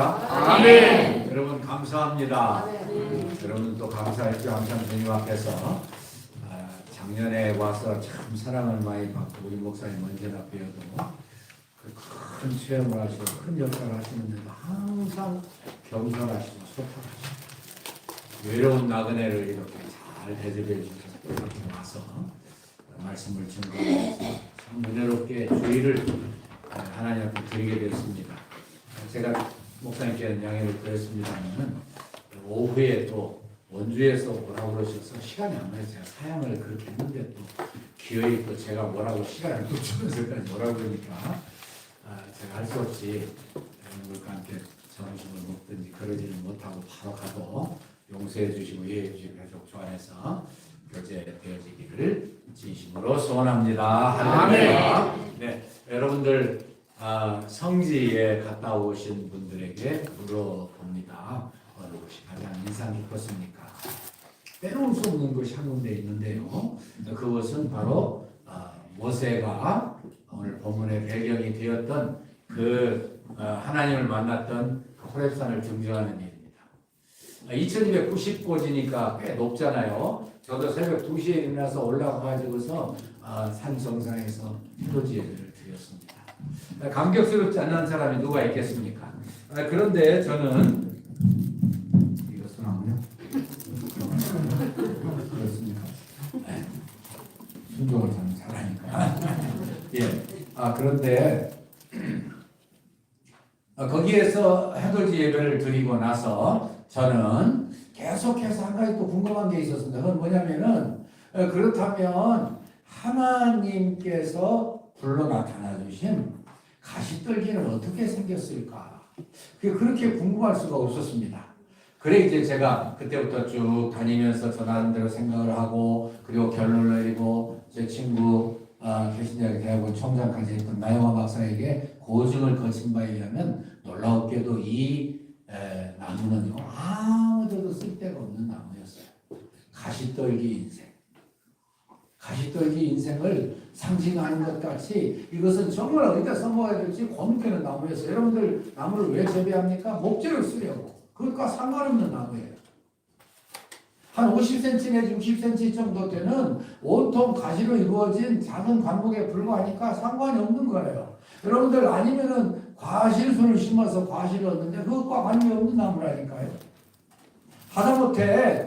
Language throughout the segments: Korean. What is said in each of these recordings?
아멘. 여러분 감사합니다. 여러분 또 감사했죠. 항상 주님 앞에서 작년에 와서 참 사랑을 많이 받고 우리 목사님 언제나 뵈어도 큰 체험을 하시고 큰 역할을 하시는데도 항상 겸손하시고 소통하시고 외로운 나그네를 이렇게 잘 대접해 주셔서 이렇게 와서 말씀을 증거하면서 참 은혜롭게 주의를 하나님 앞에 드리게 되었습니다. 제가 목사님께 양해를 드렸습니다만 오후에 또 원주에서 오라고 그러셔서 시간이 안 나요. 제가 사양을 그렇게 했는데 또 기어이 또 제가 뭐라고 시간을 또 주면서까지 오라고 그러니까 제가 할 수 없이 여러분들과 함께 점심을 먹든지 그러지는 못하고 바로 가도 용서해 주시고 이해해 주시고 가족 조 안에서 교제되어지기를 진심으로 소원합니다. 아멘. 네, 여러분들 성지에 갔다 오신 분들에게 물어봅니다. 어느 곳이 가장 인상 깊었습니까? 빼놓을 수 없는 것이 한 군데 있는데요. 그것은 바로 모세가 오늘 본문의 배경이 되었던 그 하나님을 만났던 호렙산을 등정하는 일입니다. 2290고지니까 꽤 높잖아요. 저도 새벽 2시에 일어나서 올라가가지고서 산 정상에서 해돋이 예배를 드렸습니다. 감격스럽지 않는 사람이 누가 있겠습니까? 그런데 저는 이거 순하군요. 그렇습니까? 순종을 저는 잘하니까. 예. 그런데 거기에서 해돋이 예배를 드리고 나서 저는 계속해서 한 가지 또 궁금한 게 있었습니다. 그건 뭐냐면은 그렇다면 하나님께서 불러 나타나 주신 가시떨기는 어떻게 생겼을까? 그렇게 궁금할 수가 없었습니다. 그래 이제 제가 그때부터 쭉 다니면서 저 나름대로 생각을 하고 그리고 결론을 내리고 제 친구 개신대학의 대학원 총장까지 했던 나영화 박사에게 고증을 거친 바에 의하면 놀랍게도 이 나무는요 아무데도 쓸데가 없는 나무였어요. 가시떨기 인생. 가시떨기 인생을 상징하는 것 같이 이것은 정말 어디다 써먹어야 될지 고민되는 나무였어요. 여러분들 나무를 왜 재배합니까? 목재를 쓰려고. 그것과 상관없는 나무예요. 한 50cm 내지 60cm 정도 되는 온통 가시로 이루어진 작은 관목에 불과하니까 상관이 없는 거예요. 여러분들 아니면은 과실순을 심어서 과실을 얻는데 그것과 관계없는 나무라니까요. 하다못해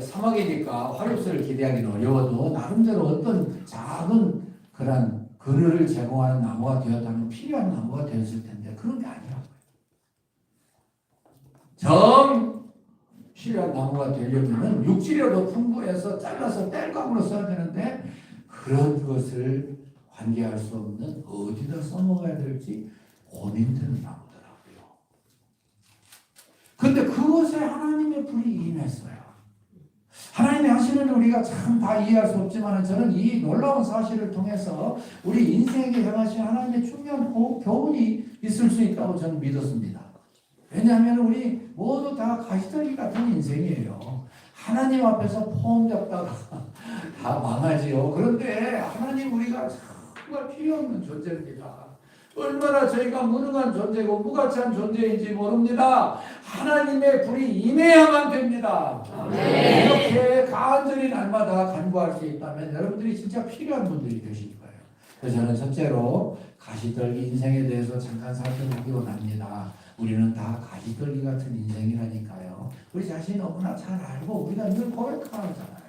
사막이니까 화렵수를 기대하기는 어려워도 나름대로 어떤 작은 그런 그늘을 제공하는 나무가 되었다면 필요한 나무가 되었을 텐데 그런 게 아니라고요. 정 필요한 나무가 되려면 육질이라도 풍부해서 잘라서 땔감으로 써야 되는데 그런 것을 관계할 수 없는 어디다 써먹어야 될지 고민되는 나무더라고요. 근데 그것에 하나님의 불이 임했어요. 하나님이 하시는 우리가 참 다 이해할 수 없지만 저는 이 놀라운 사실을 통해서 우리 인생에게 향하신 하나님의 중요한 교훈이 있을 수 있다고 저는 믿었습니다. 왜냐하면 우리 모두 다 가시떨기 같은 인생이에요. 하나님 앞에서 폼 잡다가 다 망하지요. 그런데 하나님 우리가 정말 필요 없는 존재입니다. 얼마나 저희가 무능한 존재고 무가치한 존재인지 모릅니다. 하나님의 불이 임해야만 됩니다. 이렇게 간절히 날마다 간구할 수 있다면 여러분들이 진짜 필요한 분들이 되실 거예요. 그래서 저는 첫째로 가시떨기 인생에 대해서 잠깐 살펴보기 원합니다. 우리는 다 가시떨기 같은 인생이라니까요. 우리 자신이 너무나 잘 알고 우리가 늘 고백하잖아요.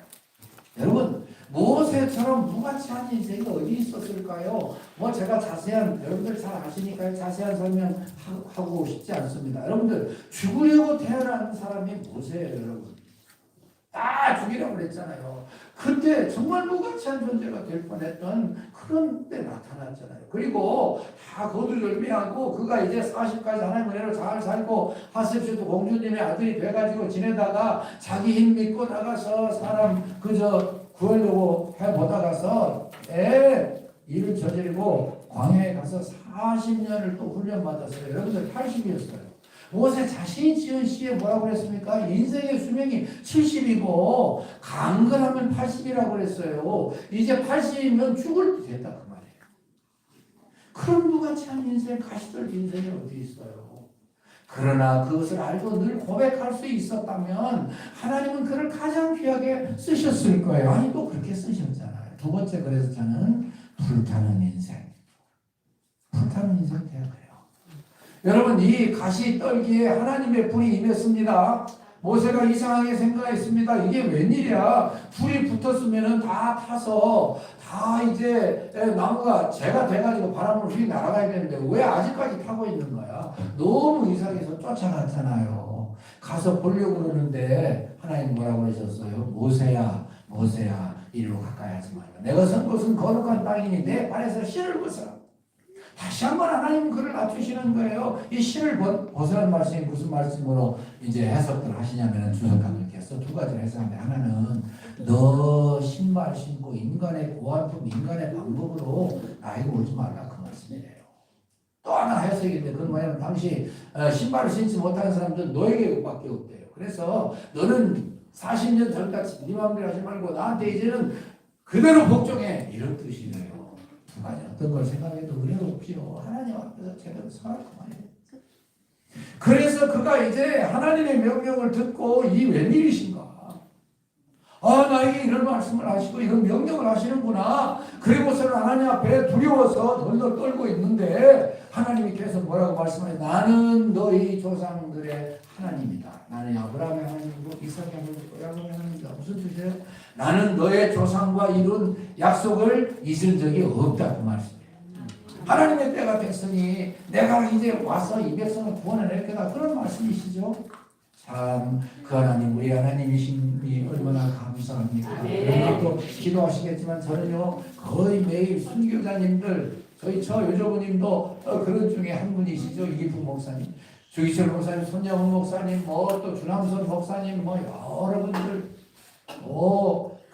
여러분 모세처럼 무가치한 인생이 어디 있었을까요? 제가 자세한 여러분들 잘 아시니까요. 자세한 설명하고 싶지 않습니다. 여러분들 죽으려고 태어난 사람이 모세예요. 여러분 다 죽이라고 그랬잖아요. 그때 정말 무가치한 존재가 될 뻔했던 그런 때 나타났잖아요. 그리고 다 거두절미하고 그가 이제 40까지 하나님 은혜로 잘 살고 하셉시도 공주님의 아들이 돼가지고 지내다가 자기 힘 믿고 나가서 사람 그저 구하려고 해보다가서 일을 저지르고 광야에 가서 40년을 또 훈련받았어요. 여러분들 80이었어요. 모세 자신이 지은 시에 뭐라고 그랬습니까? 인생의 수명이 70이고 강건하면 80이라고 그랬어요. 이제 80이면 죽을 때 됐다 그 말이에요. 그런 무가치한 인생, 가시떨기 인생이 어디 있어요? 그러나 그것을 알고 늘 고백할 수 있었다면 하나님은 그를 가장 귀하게 쓰셨을 거예요. 아니 또 그렇게 쓰셨잖아요. 두 번째, 그래서 저는 불타는 인생. 불타는 인생 돼야 돼요. 여러분, 이 가시 떨기에 하나님의 불이 임했습니다. 모세가 이상하게 생각했습니다. 이게 웬일이야? 불이 붙었으면 다 타서 다 이제 나무가 재가 돼가지고 바람으로 휙 날아가야 되는데 왜 아직까지 타고 있는 거야? 너무 이상해서 쫓아갔잖아요. 가서 보려고 그러는데 하나님 뭐라고 그러셨어요? 모세야, 모세야, 이리로 가까이 하지 말라. 내가 선 곳은 거룩한 땅이니 내 발에서 실을 벗어라. 다시 한번 하나님은 그를 낮추시는 거예요. 이 실을 벗으라는 말씀이 무슨 말씀으로 이제 해석을 하시냐면 주석가님께서 두 가지를 해석하는데, 하나는 너 신발 신고 인간의 고안품, 인간의 방법으로 나에게 오지 말라, 그 말씀이래요. 또 하나 해석인데, 그건 뭐냐면 당시 신발을 신지 못하는 사람들은 너에게밖에 없대요. 그래서 너는 40년 전까지 네 마음대로 하지 말고 나한테 이제는 그대로 복종해, 이런 뜻이래요. 아니, 어떤 걸 생각해도 은혜가 없지요. 하나님 앞에서 제대로 서할 거예요. 그래서 그가 이제 하나님의 명령을 듣고 이 웬일이신가? 아, 나에게 이런 말씀을 하시고 이런 명령을 하시는구나. 그리고서는 하나님 앞에 두려워서 덜덜 떨고 있는데 하나님이 계속 뭐라고 말씀하세요? 나는 너희 조상들의 하나님이다. 나는 아브라함의 하나님이고 이삭의 하나님이고 야곱의 하나님이다. 무슨 뜻이에요? 나는 너의 조상과 이룬 약속을 잊은 적이 없다, 그 말씀이에요. 하나님의 때가 됐으니 내가 이제 와서 이 백성을 구원해낼 거다, 그런 말씀이시죠. 참 그 하나님, 우리 하나님이시니 얼마나 감사합니까. 그러나 또 기도하시겠지만 저는요 거의 매일 순교자님들, 저 여조부님도 그런 중에 한 분이시죠. 이기풍 목사님, 주기철 목사님, 손영훈 목사님, 또 주남선 목사님, 여러 분들,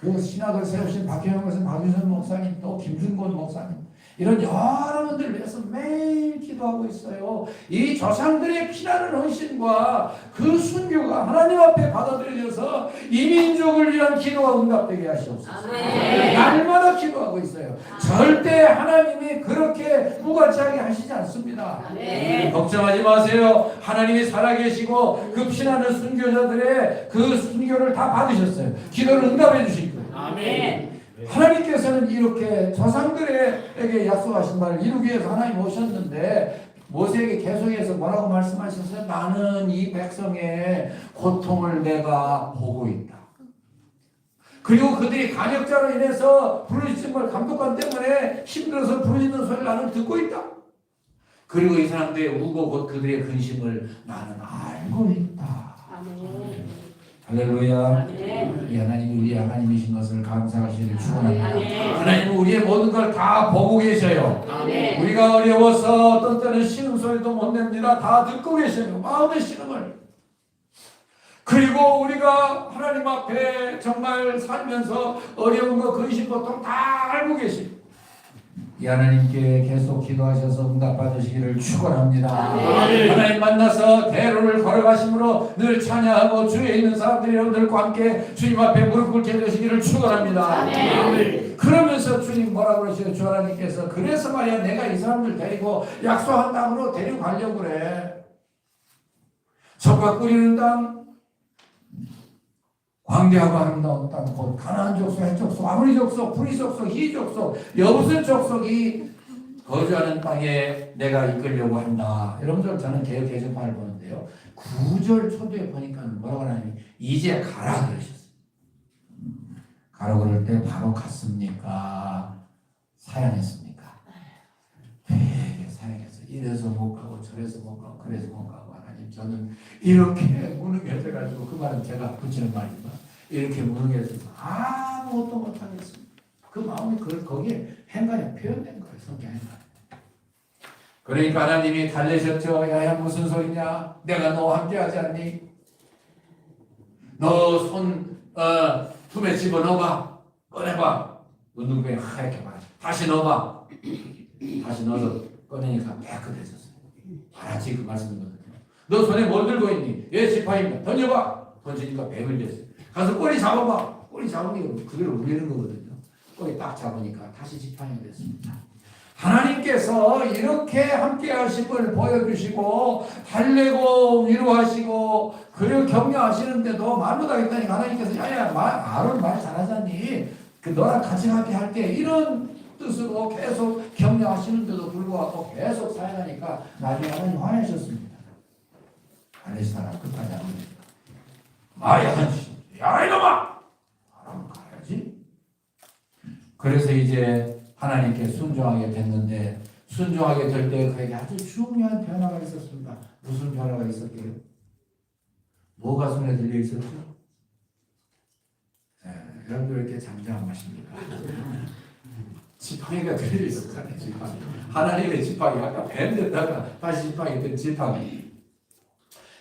그 신학을 세우신 박형영 목사님, 박유선 목사님, 또 김준곤 목사님, 이런 여러분들 위해서 매일 기도하고 있어요. 이 조상들의 피나는 헌신과 그 순교가 하나님 앞에 받아들여져서 이 민족을 위한 기도가 응답되게 하시옵소서. 날마다 기도하고 있어요. 절대 하나님이 그렇게 무관치하게 하시지 않습니다. 걱정하지 마세요. 하나님이 살아계시고 그 피나는 순교자들의 그 순교를 다 받으셨어요. 기도를 응답해 주실 거예요. 아멘. 하나님께서는 이렇게 조상들에게 약속하신 말을 이루기 위해서 하나님 오셨는데 모세에게 계속해서 뭐라고 말씀하셨어요? 나는 이 백성의 고통을 내가 보고 있다. 그리고 그들이 간역자로 인해서 부르짖는 걸, 감독관 때문에 힘들어서 부르짖는 소리를 나는 듣고 있다. 그리고 이 사람들의 우고 곧 그들의 근심을 나는 알고 있다. 할렐루야. 이 하나님이 우리 하나님이신 것을 감사하시기를 축원합니다. 하나님은 우리의 모든 걸 다 보고 계셔요. 우리가 어려워서 어떤 때는 신음소리도 못 냅니다. 다 듣고 계셔요. 마음의 신음을. 그리고 우리가 하나님 앞에 정말 살면서 어려운 거, 근심, 고통 다 알고 계시고 이 하나님께 계속 기도하셔서 응답받으시기를 축원합니다. 하나님 만나서 대로를 걸어가심으로 늘 찬양하고 주위에 있는 사람들이 여러분들과 함께 주님 앞에 무릎 꿇게 되시기를 축원합니다. 그러면서 주님 뭐라고 그러시죠? 주 하나님께서 그래서 말이야 내가 이 사람들 데리고 약속한 땅으로 데리고 가려고 그래. 젖과 꿀이는 땅, 광대하고 아름다운 땅, 곧 가나안 족속, 헷 족속, 아모리 족속, 브리 족속, 히 족속, 여부스 족속이 거주하는 땅에 내가 이끌려고 한다. 여러분들, 저는 개혁 개정판을 보는데요, 9절 초두에 보니까 뭐라고 하냐면 이제 가라 그러셨어요. 가라 그럴 때 바로 갔습니까? 사양했습니까? 되게 사양했어요. 이래서 못 가고 저래서 못 가고 그래서 못 가고, 하나님 저는 이렇게 무능해져가지고, 그 말은 제가 붙이는 말이지만 이렇게 무능해져서 아무것도 못하겠습니다. 그 마음이 거기에 행간에 표현된 거예요. 성경 행간. 그러니까 하나님이 달래셨죠. 야야 무슨 소리냐? 내가 너와 함께 하지 않니? 너 손 품에 집어넣어봐. 꺼내봐. 운동병이 하얗게 봐. 다시 넣어봐. 다시 넣어서 꺼내니까 깨끗해졌어요. 알았지? 그 말씀이거든요. 너 손에 뭘 들고 있니? 예, 지팡이입니다. 던져봐. 던지니까 뱀을 됐어요. 가서 꼬리 잡아봐. 꼬리 잡으니까 그대로 울리는 거거든요. 꼬리 딱 잡으니까 다시 지팡이가 됐습니다. 하나님께서 이렇게 함께 하심을 보여주시고 달래고 위로하시고 그리고 격려하시는데도 말로 하겠다니까 하나님께서 야야 아론 말 잘하잖니 그 너랑 같이 함께 할게 이런 뜻으로 계속 격려하시는데도 불구하고 계속 사용하니까 나중에 하나님 화내셨습니다. 팔레스타인은 끝까지 안 됩니다. 야 이놈아! 아론 가야지. 그래서 이제 하나님께 순종하게 됐는데 순종하게 될 때 그에게 아주 중요한 변화가 있었습니다. 무슨 변화가 있었게요? 뭐가 손에 들려 있었죠? 여러분들 왜 이렇게 잠잠하십니까? 지팡이가 들려 있었잖아요. 지팡이. 하나님의 지팡이 아까 뱀됐다가 다시 지팡이 된 지팡이.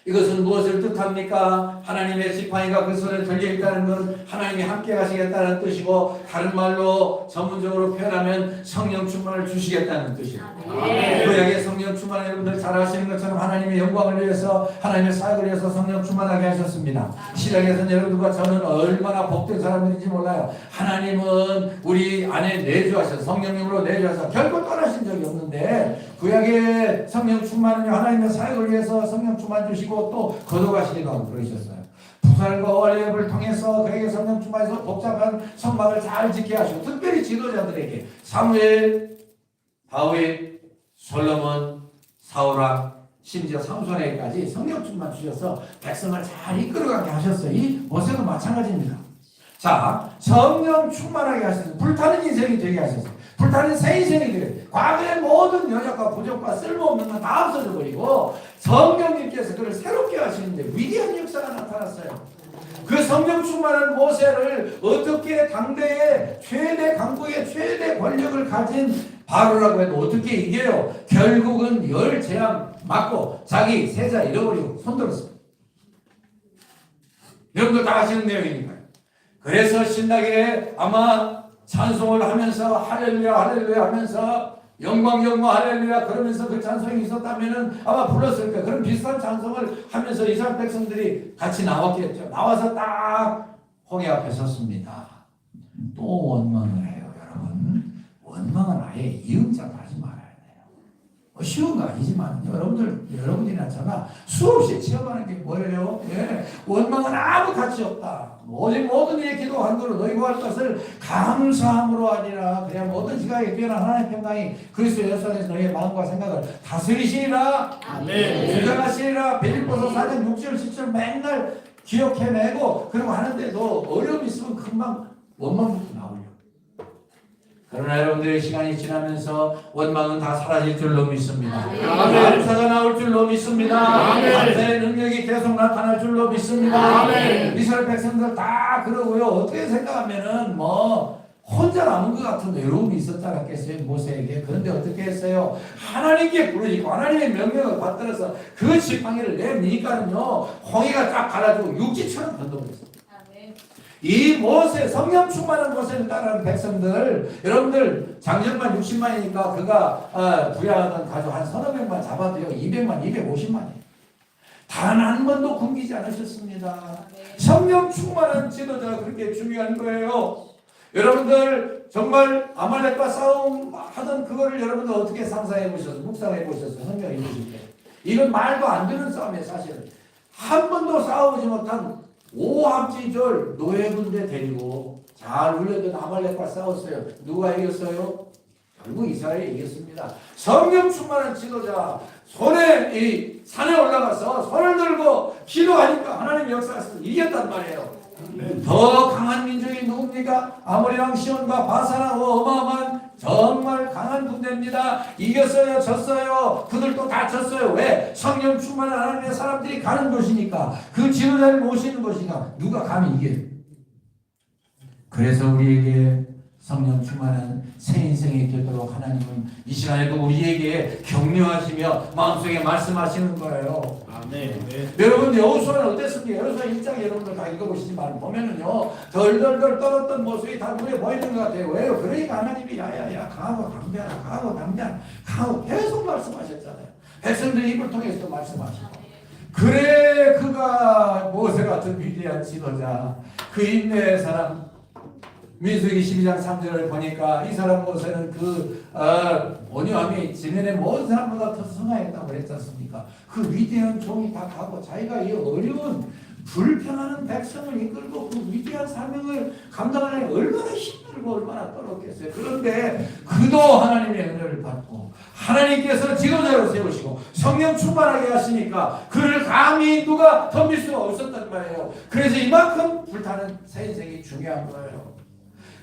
이것은 무엇을 뜻합니까? 하나님의 지팡이가 그 손에 들려있다는 건 하나님이 함께 하시겠다는 뜻이고 다른 말로 전문적으로 표현하면 성령 충만을 주시겠다는 뜻이에요. 구약의 성령 충만 여러분들 잘 아시는 것처럼 하나님의 영광을 위해서 하나님의 사역을 위해서 성령 충만하게 하셨습니다. 신약에서는 여러분들과 저는 얼마나 복된 사람들인지 몰라요. 하나님은 우리 안에 내주하셔서 성령님으로 내주하셔서 결코 떠나신 적이 없는데 구약의 성령 충만은 하나님의 사역을 위해서 성령 충만 주시고 또 거둬가시기도 하고 그러셨어요. 부살과 원리업을 통해서 그에게 성령 충만해서 복잡한 성막을 잘 지키게 하시고 특별히 지도자들에게 사무엘, 다윗, 솔로몬, 사울왕 심지어 삼손에게까지 성령 충만 주셔서 백성을 잘 이끌어가게 하셨어요. 이 모세도 마찬가지입니다. 자, 성령 충만하게 하셨어요. 불타는 인생이 되게 하셨어요. 불타는 새 인생이 되게 과거의 모든 연약과 부족과 쓸모없는 건 다 없어져 버리고 성령님께서 그를 새롭게 하시는데 위대한 역사가 나타났어요. 그 성령 충만한 모세를 어떻게 당대의 최대 강국의 최대 권력을 가진 바로라고 해도 어떻게 이겨요? 결국은 열 재앙 맞고 자기 세자 잃어버리고 손들었습니다. 여러분들 다 아시는 내용이니까요. 그래서 신나게 아마 찬송을 하면서 할렐루야 할렐루야 하면서 영광 영광 할렐루야 그러면서 그 찬송이 있었다면은 아마 불렀을 거예요. 그런 비슷한 찬송을 하면서 이스라엘 백성들이 같이 나왔겠죠. 나와서 딱 홍해 앞에 섰습니다. 또 원망을 해요, 여러분. 원망은 아예 이응자로 하지 말아야 돼요. 쉬운 거 아니지만 여러분이나 저나 수없이 체험하는 게 뭐예요? 예. 원망은 아무 가치 없다. 오직 모든 일에 기도한 거로 너희 구할 것을 감사함으로 하니라. 그냥 모든 지각에 뛰어난 하나님의 평강이 그리스도 예수 안에서 너희의 마음과 생각을 다스리시리라. 아멘. 주장하시리라. 빌립보서 4장 6절 7절 맨날 기억해내고 그러고 하는데도 어려움이 있으면 금방 원망부터 나오려고. 그러나 여러분들의 시간이 지나면서 원망은 다 사라질 줄로 믿습니다. 감사가 나올 줄로 믿습니다. 감사의 능력이 계속 나타날 줄로 믿습니다. 이스라엘 백성들 다 그러고요. 어떻게 생각하면은 혼자 남은 것 같은 외로움이 있었지 않았겠어요, 모세에게. 그런데 어떻게 했어요? 하나님께 부르시고 하나님의 명령을 받들어서 그 지팡이를 내미니까는요 홍해가 딱 갈라지고 육지처럼 건너버렸어요. 이 모세, 성령 충만한 모세를 따르는 백성들, 여러분들 장정만 60만이니까 그가 부양하던 가족 한 서너 명만 잡아도요 200만, 250만이에요. 단 한 번도 굶기지 않으셨습니다. 성령 충만한 지도자가 그렇게 중요한 거예요. 여러분들 정말 아말렉과 싸움하던 그거를 여러분들 어떻게 상상해 보셨어요? 묵상해 보셨어요? 성경 읽으실 때. 이건 말도 안 되는 싸움이에요, 사실은. 한 번도 싸우지 못한 오합지졸 노예군대 데리고 잘 훈련된 아말렉과 싸웠어요. 누가 이겼어요? 결국 이스라엘이 이겼습니다. 성령 충만한 지도자 손에 이 산에 올라가서 손을 들고 기도하니까 하나님의 역사에서 이겼단 말이에요. 더 강한 민족이 누굽니까? 아모리랑 시온과 바산하고 어마어마한 정말 강한 군대입니다. 이겼어요? 졌어요? 그들도 다 졌어요. 왜? 성령 충만한 하나님의 사람들이 가는 곳이니까. 그 지도자를 모시는 곳이니까 누가 감히 이겨요? 그래서 우리에게 성령 충만한 새 인생이 되도록 하나님은 이 시간에도 우리에게 격려하시며 마음속에 말씀하시는 거예요. 아멘. 네. 여러분 여호수아는 어땠습니까? 여호수아 1장 여러분들 다 읽어보시지만 보면은요 덜덜덜 떨었던 모습이 다 눈에 보이는 것 같아요. 왜요? 그러니까 하나님이 야야야 강하고 담대하라 강하고 담대하라 강하고 계속 말씀하셨잖아요. 백성들의 입을 통해서도 말씀하시고 그래 그가 모세 같은 위대한 지도자 그 인내의 사람 민수기 12장 3절을 보니까 이 사람 모세는 온유함이 지면의 모든 사람보다 더 성하였다고 그랬지 않습니까? 그 위대한 종이 다 가고 자기가 이 어려운 불평하는 백성을 이끌고 그 위대한 사명을 감당하려면 얼마나 힘들고 얼마나 떨었겠어요. 그런데 그도 하나님의 은혜를 받고 하나님께서 지도자로 세우시고 성령 충만하게 하시니까 그를 감히 누가 덤빌 수가 없었단 말이에요. 그래서 이만큼 불타는 새 인생이 중요한 거예요.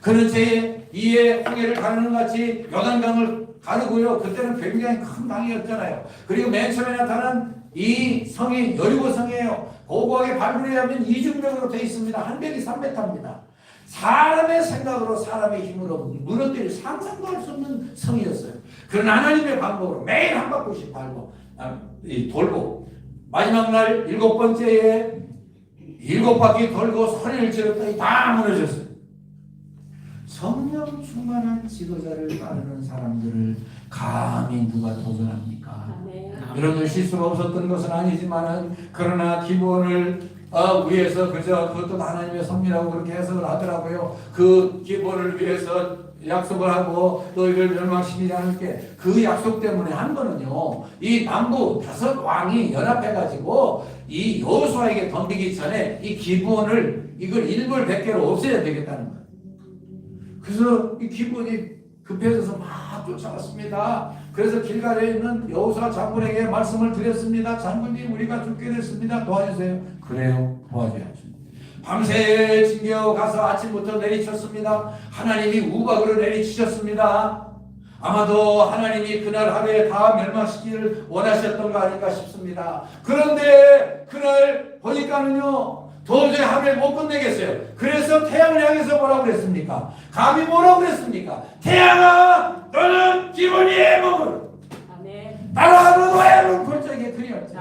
그는 제2의 홍해를 가르는 같이 요단강을 가르고요. 그때는 굉장히 큰 강이었잖아요. 그리고 맨 처음에 나타난 이 성이 여리고 성이에요. 고고하게 발굴에 하면 이중벽으로 되어 있습니다. 한 벽이 3m입니다. 사람의 생각으로 사람의 힘으로 무너뜨릴 상상도 할 수 없는 성이었어요. 그런 하나님의 방법으로 매일 한 바퀴씩 돌고 마지막 날 7번째에 7바퀴 돌고 소리를 질렀더니 다 무너졌어요. 성령 충만한 지도자를 따르는 사람들을 감히 누가 도전합니까? 여러분 실수가 없었던 것은 아니지만은 그러나 기본을 위해서 그저 그것도 하나님의 섭리라고 그렇게 해석을 하더라고요. 그 기본을 위해서 약속을 하고 너희를 멸망시키지 않을게. 그 약속 때문에 한 거는요. 이 남부 5 왕이 연합해가지고 이 여호수아에게 덤비기 전에 이 기본을 이걸 일벌백계로 없애야 되겠다는 거예요. 그래서 이 기본이 급해져서 막 쫓아갔습니다. 그래서 길갈에 있는 여호수아 장군에게 말씀을 드렸습니다. 장군님 우리가 죽게 됐습니다. 도와주세요. 그래요. 도와줘야죠. 밤새 징겨가서 아침부터 내리쳤습니다. 하나님이 우박으로 내리치셨습니다. 아마도 하나님이 그날 하루에 다 멸망시키기를 원하셨던 거 아닐까 싶습니다. 그런데 그날 보니까는요 도저히 하루에 못 끝내겠어요. 그래서 태양을 향해서 뭐라고 그랬습니까? 감히 뭐라고 그랬습니까? 태양아 너는 기본이의 몸을 따라하는 너의 몸 골짜기에 그리웠죠.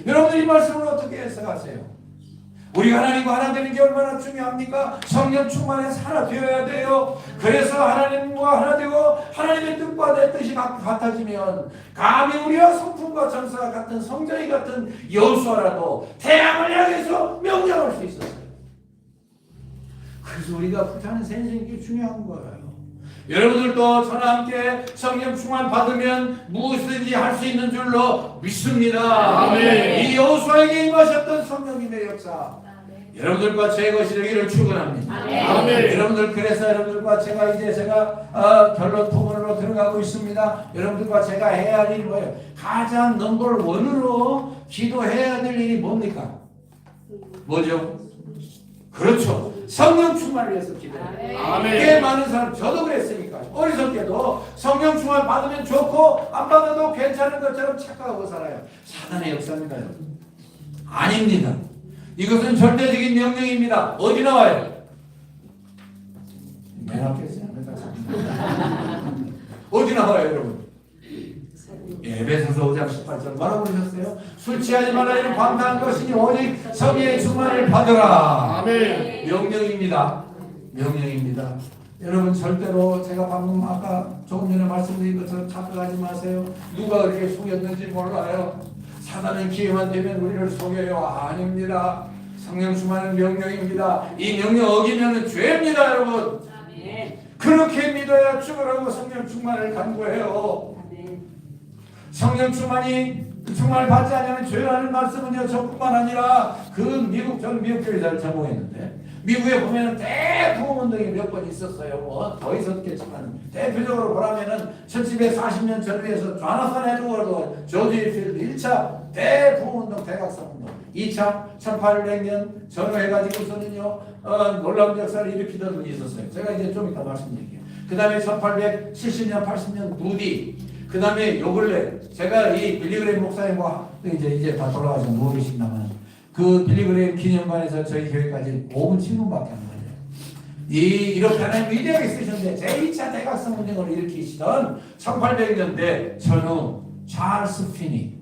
여러분들 이 말씀을 어떻게 해석하세요? 우리가 하나님과 하나 되는 게 얼마나 중요합니까? 성령 충만에 하나 되어야 돼요. 그래서 하나님과 하나 되고 하나님의 뜻과 내 뜻이 같아지면 감히 우리와 성품과 전사가 같은 성전이 같은 여호수아라도 태양을 향해서 명령할 수 있었어요. 그래서 우리가 불타는 새 인생이 중요한 거예요. 여러분들도 저와 함께 성령 충만 받으면 무엇이든지 할 수 있는 줄로 믿습니다. 아멘. 이 여호수아에게 임하셨던 성령님의 역사 여러분들과 제 것이 되기를 축원합니다. 아멘. 여러분들 그래서 여러분들과 제가 이제 결론 토론으로 들어가고 있습니다. 여러분들과 제가 해야 할 일이 뭐예요? 가장 넘버 원으로 기도해야 될 일이 뭡니까? 뭐죠? 그렇죠. 성령 충만을 위해서 기도해요. 꽤 많은 사람, 저도 그랬으니까 어리석게도 성령 충만 받으면 좋고 안 받아도 괜찮은 것처럼 착각하고 살아요. 사단의 역사입니다. 여러분. 아닙니다. 이것은 절대적인 명령입니다. 어디 나와요? 맨 앞에 있어요. 어디 나와요 여러분? 에베소서 5장 18절 뭐라고 그러셨어요? 술 취하지 말라 이는 방탕한 것이니 오직 성령의 충만을 받으라. 아멘. 명령입니다. 명령입니다. 여러분 절대로 제가 방금 아까 조금 전에 말씀드린 것처럼 착각하지 마세요. 누가 그렇게 속였는지 몰라요. 사단은 기회만 되면 우리를 속여요. 아닙니다. 성령 충만은 명령입니다. 이 명령 어기면 죄입니다 여러분. 아멘. 그렇게 믿어야 죽으라고 성령 충만을 간구해요. 성령 충만을 받지 않으면 죄라는 말씀은요 저뿐만 아니라 저는 미국 교회를 전공했는데 미국에 보면은 대부흥 운동이 몇 번 있었어요. 뭐 더 있었겠지만 대표적으로 보라면은 1740년 전후에서 조나산 에드워드 조지 필드 1차 대부흥 운동 대각성 운동 2차 1800년 전후해가지고서는요 놀라운 역사를 일으키던 분이 있었어요. 제가 이제 좀 이따 말씀드릴게요. 그 다음에 1870년 80년 무디 그 다음에 요 근래 제가 이 빌리그레임 목사님과 이제 다 돌아가서 누워 계신다면 그 빌리그레임 기념관에서 저희 교회까지 5분 7분밖에 안 걸려요. 이렇게 하나님 위대하게 쓰셨는데 제2차 대각성 운동을 일으키시던 1800년대 전후 찰스 피니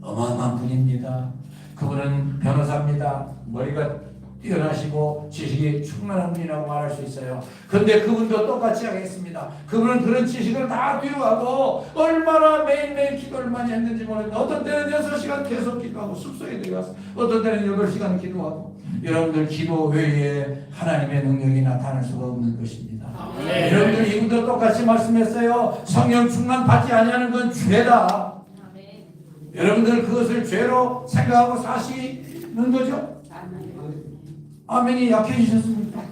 어마어마한 분입니다. 그분은 변호사입니다. 머리가 뛰어나시고 지식이 충만한 분이라고 말할 수 있어요. 근데 그분도 똑같이 하겠습니다. 그분은 그런 지식을 다 뒤로하고 얼마나 매일매일 기도를 많이 했는지 모르겠는데 어떤 때는 6시간 계속 기도하고 숲속에 들어가서 어떤 때는 8시간 기도하고 여러분들 기도 외에 하나님의 능력이 나타날 수가 없는 것입니다. 여러분들 이분도 똑같이 말씀했어요. 성령 충만 받지 아니하는 건 죄다. 여러분들 그것을 죄로 생각하고 사시는 거죠? 아멘이 약해지셨습니까?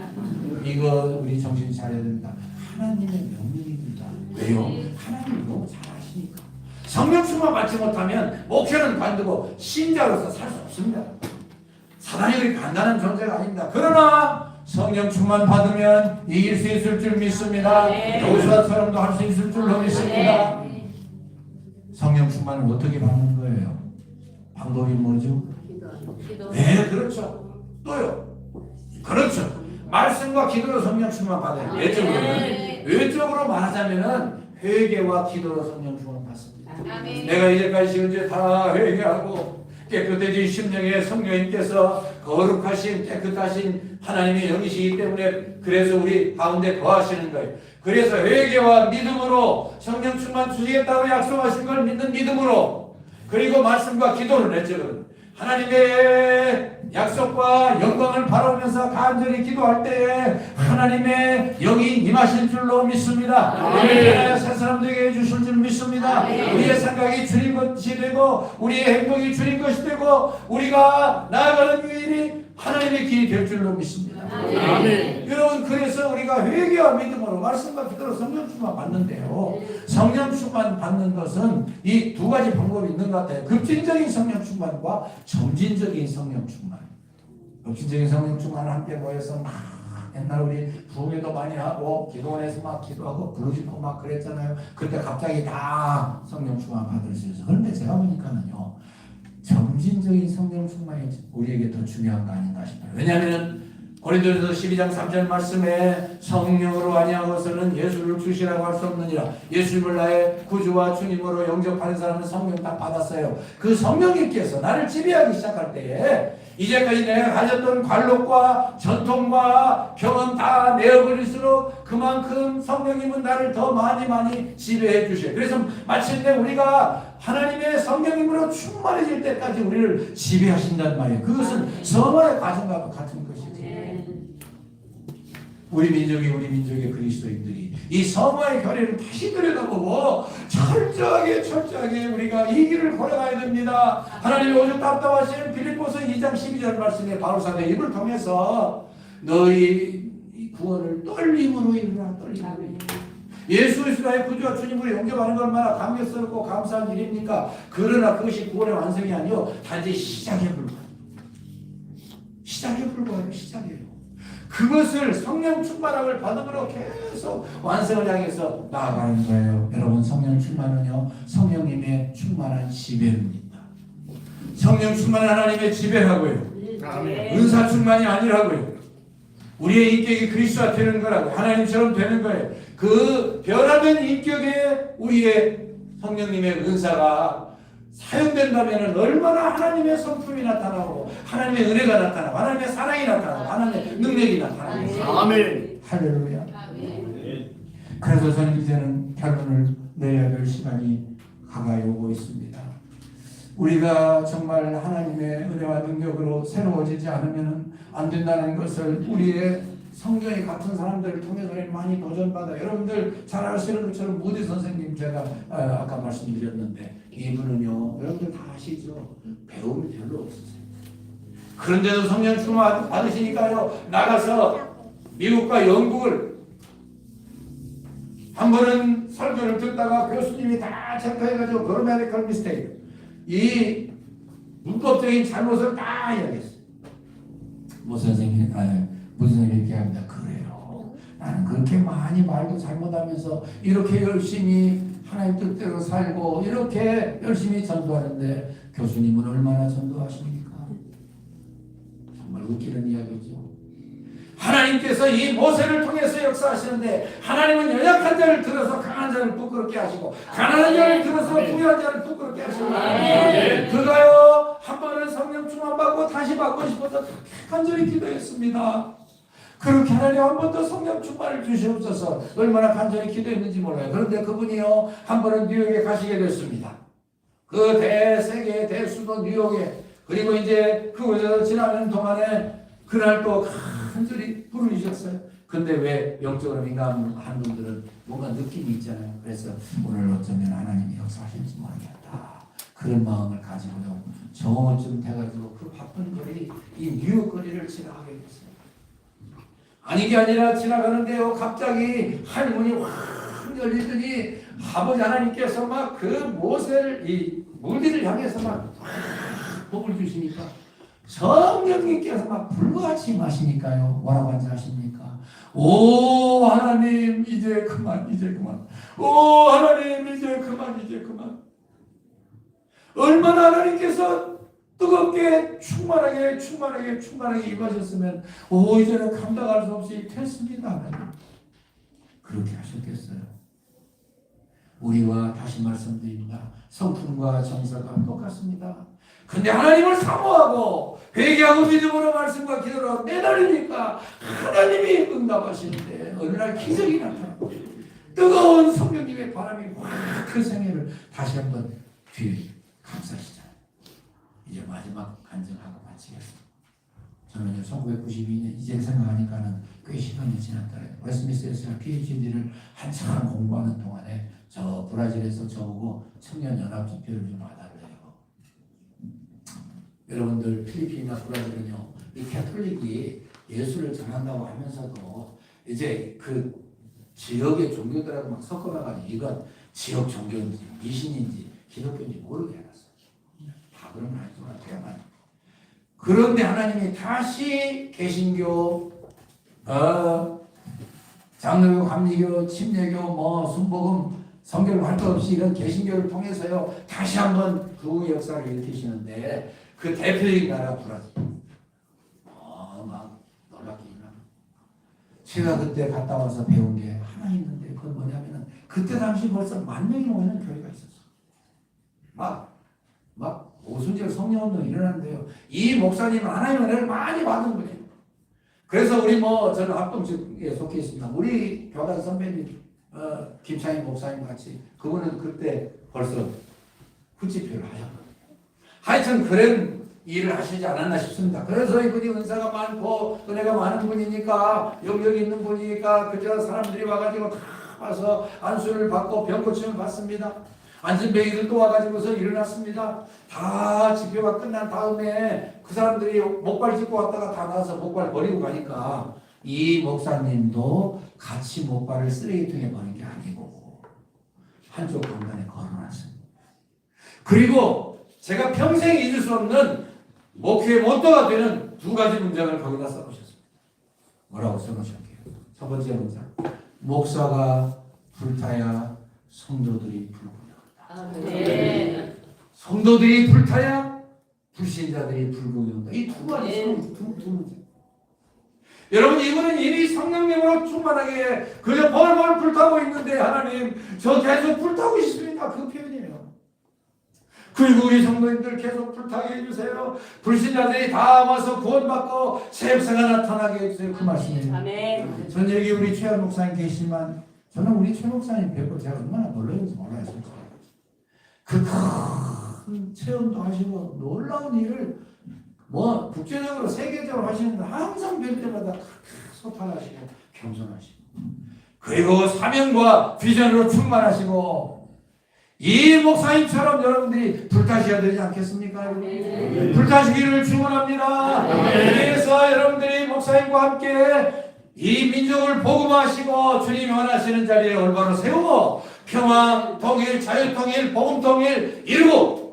이거 우리 정신 차려야 됩니다. 하나님의 명령입니다. 왜요? 하나님 너무 잘 아시니까. 성령 충만 받지 못하면 목회는 관두고 신자로서 살 수 없습니다. 사단이 그렇게 간단한 존재가 아닙니다. 그러나 성령 충만 받으면 이길 수 있을 줄 믿습니다. 여호수아처럼도 할 수 있을 줄로 믿습니다. 성령 충만을 어떻게 받는 거예요? 방법이 뭐죠? 네, 그렇죠. 또요. 그렇죠. 말씀과 기도로 성령 충만 받아요. 외적으로는. 외적으로 말하자면은 회개와 기도로 성령 충만 받습니다. 내가 이제까지 현재 다 회개하고 깨끗해진 심령에 성령님께서 거룩하신 깨끗하신 하나님의 영이시기 때문에 그래서 우리 가운데 거하시는 거예요. 그래서 회개와 믿음으로 성령 충만 주시겠다고 약속하신 걸 믿는 믿음으로 그리고 말씀과 기도를 내적으로 하나님의 약속과 영광을 바라보면서 간절히 기도할 때에 하나님의 영이 임하실 줄로 믿습니다. 우리의 새 사람들에게 주실 줄 믿습니다. 우리의 생각이 주님 것이 되고 우리의 행동이 주님 것이 되고 우리가 나아가는 길이 하나님의 길이 될 줄로 믿습니다. 여러분 그래서 우리가 회개와 믿음으로 말씀과 기도로 성령 충만 받는데요. 성령 충만 받는 것은 이 두 가지 방법이 있는 것 같아요. 급진적인 성령 충만과 점진적인 성령 충만. 급진적인 성령 충만은 함께 모여서 막 옛날 우리 부흥회도 많이 하고 기도원에서 막 기도하고 부르짖고 막 그랬잖아요. 그때 갑자기 다 성령 충만 받을 수 있어요. 그런데 제가 보니까는요. 점진적인 성령 충만이 우리에게 더 중요한 거 아닌가 싶어요. 왜냐하면 고린도전서 12장 3절 말씀에 성령으로 아니하고서는 예수를 주시라고 할 수 없느니라. 예수님을 나의 구주와 주님으로 영접하는 사람은 성령 딱 받았어요. 그 성령님께서 나를 지배하기 시작할 때에 이제까지 내가 가졌던 관록과 전통과 경험 다 내어버릴수록 그만큼 성령님은 나를 더 많이 지배해 주셔요. 그래서 마침내 우리가 하나님의 성령님으로 충만해질 때까지 우리를 지배하신단 말이에요. 그것은 성화의 과정과 같은 것이죠. 우리 민족의 그리스도인들이 이 성화의 결의를 다시 들여다보고 철저하게 우리가 이 길을 걸어가야 됩니다. 하나님이 오죽 답답하시는 빌립보서 2장 12절 말씀에 바울사도의 입을 통해서 너희 구원을 떨림으로 이루라. 떨림으로 이루라. 예수 그리스도의 구주와 주님으로 영접하는 것 얼마나 감격스럽고 감사한 일입니까? 그러나 그것이 구원의 완성이 아니요 단지 시작에 불과해요. 시작이에요. 그것을 성령 충만함을 받음으로 계속 완성을 향해서 나아가는 거예요. 여러분 성령 충만은요 성령님의 충만한 지배입니다. 성령 충만은 하나님의 지배라고요. 은사 충만이 아니라고요. 우리의 인격이 그리스도가 되는 거라고 하나님처럼 되는 거예요. 그 변화된 인격에 우리의 성령님의 은사가 사용된다면 얼마나 하나님의 성품이 나타나고 하나님의 은혜가 나타나고 하나님의 사랑이 나타나고 하나님의 능력이 나타나고 아멘. 할렐루야. 그래서 저는 이제는 결론을 내야 될 시간이 가까이 오고 있습니다. 우리가 정말 하나님의 은혜와 능력으로 새로워지지 않으면 안 된다는 것을 우리의 성경에 같은 사람들을 통해서 많이 도전받아. 여러분들 잘 아시는 것처럼 무디 선생님 제가 아까 말씀드렸는데 이분은요 여러분들 다 아시죠? 배움이 별로 없으세요. 그런데도 성령 충만 받으시니까요 나가서 미국과 영국을 한 번은 설교를 듣다가 교수님이 다 체크해가지고 그라마티컬 미스테이크 이 문법적인 잘못을 다 이야기했어요. 무슨 선생님이 이렇게 합니다. 그래요. 나는 그렇게 많이 말도 잘못하면서 이렇게 열심히 하나님 뜻대로 살고 이렇게 열심히 전도하는데 교수님은 얼마나 전도하십니까? 정말 웃기는 이야기죠. 하나님께서 이 모세를 통해서 역사하시는데 하나님은 연약한 자를 들어서 강한 자를 부끄럽게 하시고 가난한 자를 들어서 부유한 자를 부끄럽게 하시고 그가요 한 번은 성령 충만 받고 다시 다시 받고 싶어서 간절히 기도했습니다. 그렇게 하나님 한 번 더 성령 충만을 주시옵소서. 얼마나 간절히 기도했는지 몰라요. 그런데 그분이요 한 번은 뉴욕에 가시게 됐습니다. 그 대세계 대수도 뉴욕에. 그리고 이제 그곳에서 지나는 동안에 그날 또 간절히 부르셨어요. 근데 왜 영적으로 민감한 분들은 뭔가 느낌이 있잖아요. 그래서 오늘 어쩌면 하나님이 역사하실지 모르겠다. 그런 마음을 가지고도 정오쯤 돼가지고 그 바쁜 거리, 이 뉴욕 거리를 지나가게 됐어요. 아니 게 아니라 지나가는데요 갑자기 하늘문이 확 열리더니 아버지 하나님께서 막 그 모세를 이 물들을 향해서 막 복을 주시니까 성령님께서 막 불같이 마시니까요. 뭐라고 한지 아십니까? 오 하나님 이제 그만 이제 그만. 오 하나님 이제 그만 이제 그만. 얼마나 하나님께서 뜨겁게 충만하게 임하셨으면 오 이제는 감당할 수 없이 됐습니다. 하나님. 그렇게 하셨겠어요. 우리와 다시 말씀드립니다. 성품과 정서가 똑같습니다. 근데 하나님을 사모하고 회개하고 믿음으로 말씀과 기도로 내달리니까 하나님이 응답하시는데 어느 날 기적이 나타나고 뜨거운 성령님의 바람이 확 그 생애를 다시 한번 뒤에 감싸시잖아요. 이제 마지막 간증하고 마치겠습니다. 저는 1992년 이제 생각하니까는 꽤 시간이 지났더라고요. 웨스트민스터에서 PhD를 한참 공부하는 동안에 저 브라질에서 저보고 청년연합집회를 좀 와달래요. 여러분들 필리핀이나 브라질은요 이 캐톨릭이 예수를 전한다고 하면서도 이제 그 지역의 종교들하고 막 섞어나가니 이건 지역 종교인지 미신인지 기독교인지 모르게 해놨어요. 다 그런 거 알줄 알아야만. 그런데 하나님이 다시 개신교, 장로교, 감리교, 침례교, 뭐 순복음, 성결 할 것 없이 이런 개신교를 통해서요 다시 한번 그 역사를 일으키시는데 그 대표적인 나라 브라질. 막 놀랍게 일어나. 제가 그때 갔다 와서 배운 게 하나 있는데 그건 뭐냐면은 그때 당시 벌써 10,000명이 모이는 교회가 있었어. 막 오순절 성령운동이 일어났는데요. 이 목사님은 하나님의 은혜를 많이 받은 분이에요. 그래서 우리 저는 합동측에 속해 있습니다. 우리 교단 선배님 김창희 목사님 같이 그분은 그때 벌써 후치표를 하셨거든요. 하여튼 그런 일을 하시지 않았나 싶습니다. 그래서 이분이 은사가 많고 은혜가 많은 분이니까 여기 있는 분이니까 그저 사람들이 와가지고 다 와서 안수를 받고 병 고침을 받습니다. 안전뱅이들도 와가지고서 일어났습니다. 다 집회가 끝난 다음에 그 사람들이 목발 짚고 왔다가 다 나와서 목발 버리고 가니까 이 목사님도 같이 목발을 쓰레기통에 버린 게 아니고 한쪽 공간에 걸어놨습니다. 그리고 제가 평생 잊을 수 없는 목회의 모토가 되는 2가지 문장을 거기다 써놓으셨습니다. 뭐라고 써놓으셨게요? 첫 번째 문장. 목사가 불타야 성도들이 불고 네. 성도들이 불타야 불신자들이 불구용다. 이 두 가지 두 문제. 여러분 이거는 이미 성령님으로 충만하게 그저 벌벌 불타고 있는데 하나님 저 계속 불타고 있습니다. 그 표현이에요. 그리고 우리 성도님들 계속 불타게 해주세요. 불신자들이 다 와서 구원받고 새 역사가 나타나게 해주세요. 그 말씀이에요. 아멘. 전 여기 우리 최한 목사님 계시지만 저는 우리 최 목사님 뵙고 제가 얼마나 놀라는지 몰라요. 그 큰 체험도 하시고 놀라운 일을 국제적으로 세계적으로 하시는데 항상 뵐 때마다 소탈하시고 겸손하시고 그리고 사명과 비전으로 충만하시고 이 목사님처럼 여러분들이 불타셔야 되지 않겠습니까? 네. 불타시기를 축원합니다. 그래서 여러분들이 목사님과 함께 이 민족을 복음화하시고 주님이 원하시는 자리에 올바로 세우고 평화, 통일, 자유통일, 복음통일 이루고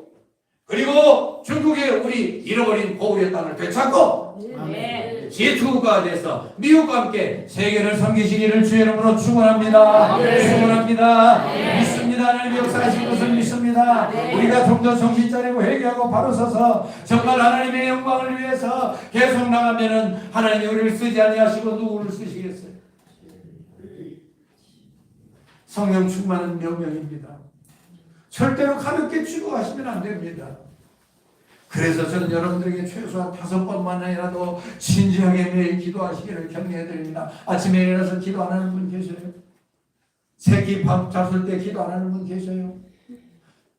그리고 중국에 우리 잃어버린 고국의 땅을 되찾고 네. G2가 돼서 미국과 함께 세계를 섬기시기를 주의 이름으로 축원합니다. 축원합니다. 믿습니다. 하나님의 역사하신 것을 믿습니다. 우리가 좀 더 정신 차리고 회개하고 바로 서서 정말 하나님의 영광을 위해서 계속 나가면은 하나님이 우리를 쓰지 아니하시고 누구를 쓰시겠어요? 성령 충만은 명령입니다. 절대로 가볍게 취급하시면 안 됩니다. 그래서 저는 여러분들에게 최소한 5번만이라도 진지하게 매일 기도하시기를 격려해드립니다. 아침에 일어나서 기도 안 하는 분 계세요? 새끼 밥 잡술 때 기도 안 하는 분 계세요?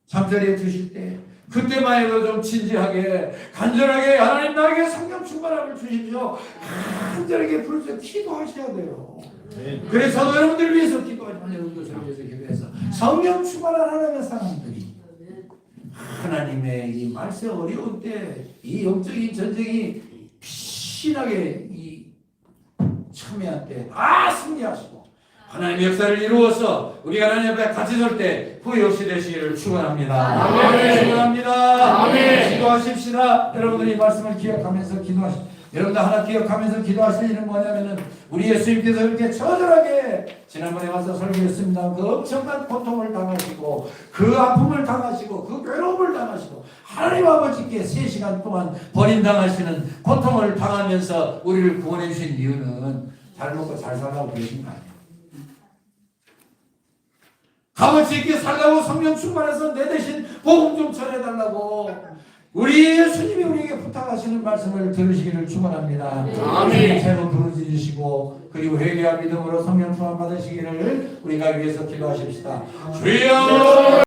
잠자리에 드실 때 그때만이라도 좀 진지하게 간절하게 하나님 나에게 성령 충만함을 주십시오. 간절하게 부르셔서 기도하셔야 돼요. 그래서 저도 여러분들을 위해서 기도하지만 여러분들 저를 위해서 기도해서 성령 충만한 하나님의 사람들이 하나님의 이 말세 어려운 때 이 영적인 전쟁이 피신하게 이 참여할 때 다 승리하시고 하나님의 역사를 이루어서 우리가 하나님 앞에 같이 설 때 후회 없이 되시기를 축원합니다. 아멘. 축원합니다. 아멘. 기도하십시다. 여러분들이 이 말씀을 기억하면서 기도하십시다. 여러분들 하나 기억하면서 기도하실 일은 뭐냐면은 우리 예수님께서 이렇게 처절하게 지난번에 와서 설교했습니다. 그 엄청난 고통을 당하시고 그 아픔을 당하시고 그 괴로움을 당하시고 하나님 아버지께 3시간 동안 버림당하시는 고통을 당하면서 우리를 구원해 주신 이유는 잘 먹고 잘 살라고 그러신 거 아니에요. 값어치 있게 살라고 성령 충만해서 내 대신 복음 좀 전해달라고 우리 예수님이 우리에게 부탁하시는 말씀을 들으시기를 축원합니다. 아멘. 제목 부르짖으시고 그리고 회개와 믿음으로 성령 충만 받으시기를 우리가 위해서 기도하십시다. 주여